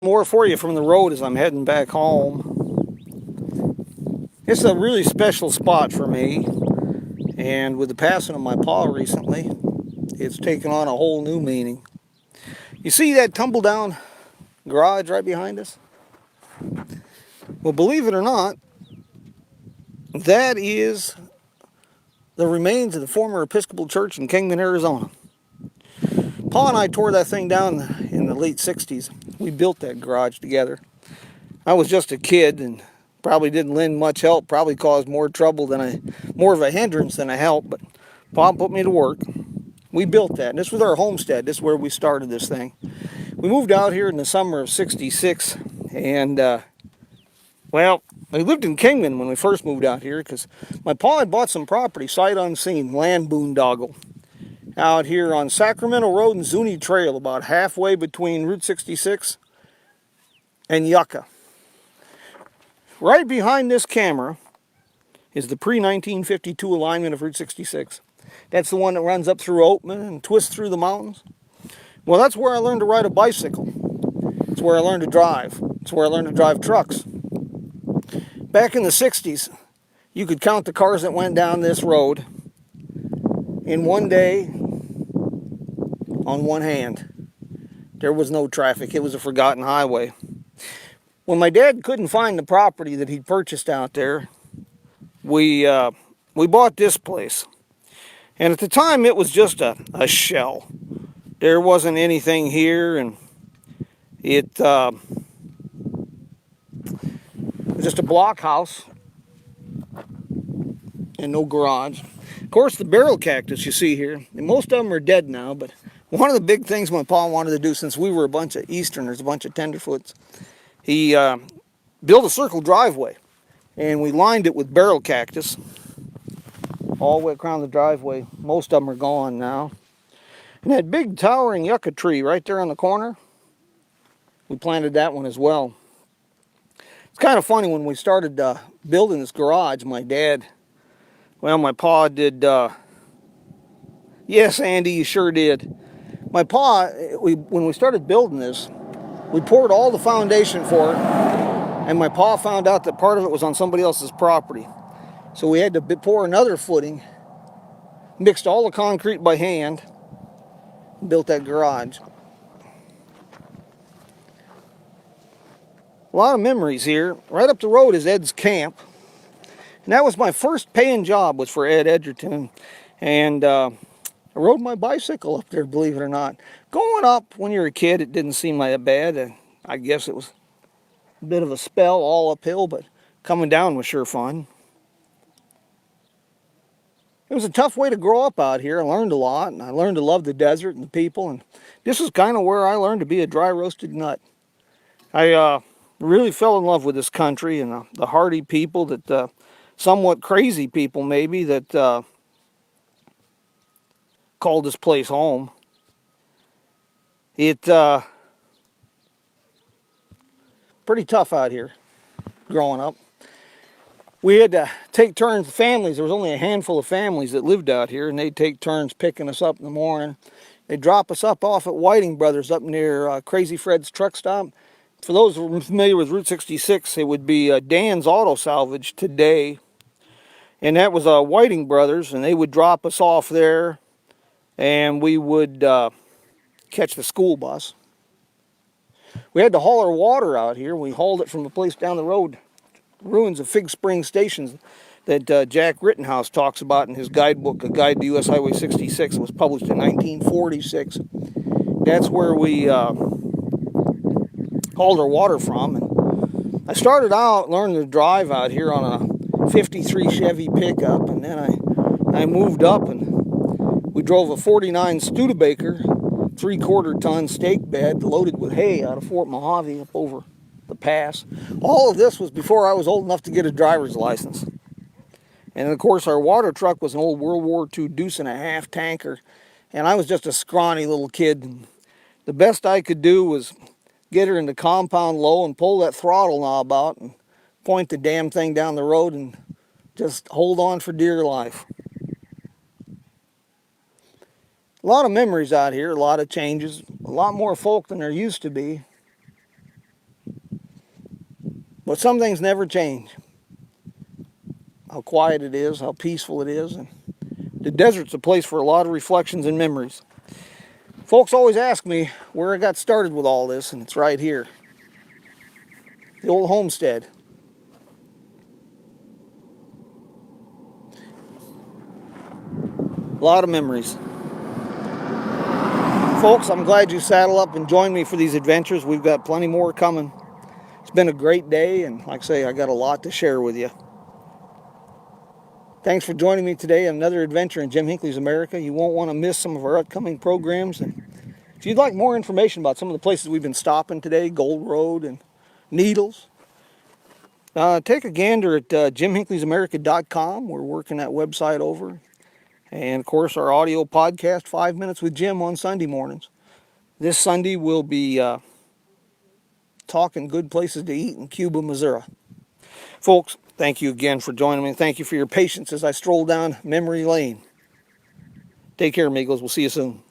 More for you from the road as I'm heading back home. It's a really special spot for me, and with the passing of my pa recently, it's taken on a whole new meaning. You see that tumble down garage right behind us? Well, believe it or not, that is the remains of the former Episcopal Church in Kingman, Arizona. Pa and I tore that thing down in the late 60s. We built that garage together. I was just a kid and probably didn't lend much help, probably caused more trouble more of a hindrance than a help, but Pa put me to work. We built that, and this was our homestead. This is where we started this thing. We moved out here in the summer of 66, and well, we lived in Kingman when we first moved out here because my pa had bought some property, sight unseen, land boondoggle, out here on Sacramento Road and Zuni Trail, about halfway between Route 66 and Yucca. Right behind this camera is the pre-1952 alignment of Route 66. That's the one that runs up through Oatman and twists through the mountains. Well, that's where I learned to ride a bicycle. It's where I learned to drive. It's where I learned to drive trucks. Back in the 60s, you could count the cars that went down this road in one day on one hand. There was no traffic. It was a forgotten highway. When my dad couldn't find the property that he'd purchased out there, we bought this place. And at the time, it was just a shell. There wasn't anything here, and it was just a block house and no garage. Of course, the barrel cactus you see here, and most of them are dead now, but one of the big things my pa wanted to do, since we were a bunch of Easterners, a bunch of tenderfoots, he built a circle driveway, and we lined it with barrel cactus all the way around the driveway. Most of them are gone now. And that big towering yucca tree right there on the corner, we planted that one as well. It's kind of funny, when we started building this garage, my pa did, yes, Andy, you sure did. My pa, when we started building this, we poured all the foundation for it, and my pa found out that part of it was on somebody else's property. So we had to pour another footing, mixed all the concrete by hand, and built that garage. A lot of memories here. Right up the road is Ed's camp. And that was my first paying job, was for Ed Edgerton. And I rode my bicycle up there, believe it or not. Going up when you're a kid, it didn't seem like that bad. I guess it was a bit of a spell all uphill, but coming down was sure fun. It was a tough way to grow up out here. I learned a lot, and I learned to love the desert and the people. And this is kind of where I learned to be a dry roasted nut. I really fell in love with this country and the hardy people, that somewhat crazy people maybe, that called this place home. It pretty tough out here growing up. We had to take turns, families. There was only a handful of families that lived out here, and they'd take turns picking us up in the morning. They'd drop us up off at Whiting Brothers up near Crazy Fred's truck stop. For those who are familiar with Route 66, it would be Dan's Auto Salvage today. And that was Whiting Brothers, and they would drop us off there, and we would catch the school bus. We had to haul our water out here. We hauled it from a place down the road, ruins of Fig Spring Stations, that Jack Rittenhouse talks about in his guidebook, A Guide to U.S. Highway 66. It was published in 1946. That's where we hauled our water from. And I started out learning to drive out here on a 53 Chevy pickup, and then I moved up, and we drove a 49 Studebaker 3/4 ton stake bed loaded with hay out of Fort Mojave up over the pass. All of this was before I was old enough to get a driver's license. And of course, our water truck was an old World War II deuce and a half tanker, and I was just a scrawny little kid. And the best I could do was get her into compound low and pull that throttle knob out and point the damn thing down the road and just hold on for dear life. A lot of memories out here, a lot of changes, a lot more folk than there used to be. But some things never change. How quiet it is, how peaceful it is. And the desert's a place for a lot of reflections and memories. Folks always ask me where I got started with all this, and it's right here. The Old Homestead. A lot of memories. Folks, I'm glad you saddle up and join me for these adventures. We've got plenty more coming. It's been a great day, and like I say, I got a lot to share with you. Thanks for joining me today on another adventure in Jim Hinckley's America. You won't want to miss some of our upcoming programs. And if you'd like more information about some of the places we've been stopping today, Gold Road and Needles, take a gander at jimhinkleysamerica.com. We're working that website over. And of course, our audio podcast, 5 Minutes with Jim, on Sunday mornings. This Sunday, we'll be talking good places to eat in Cuba, Missouri. Folks, thank you again for joining me. Thank you for your patience as I stroll down memory lane. Take care, amigos. We'll see you soon.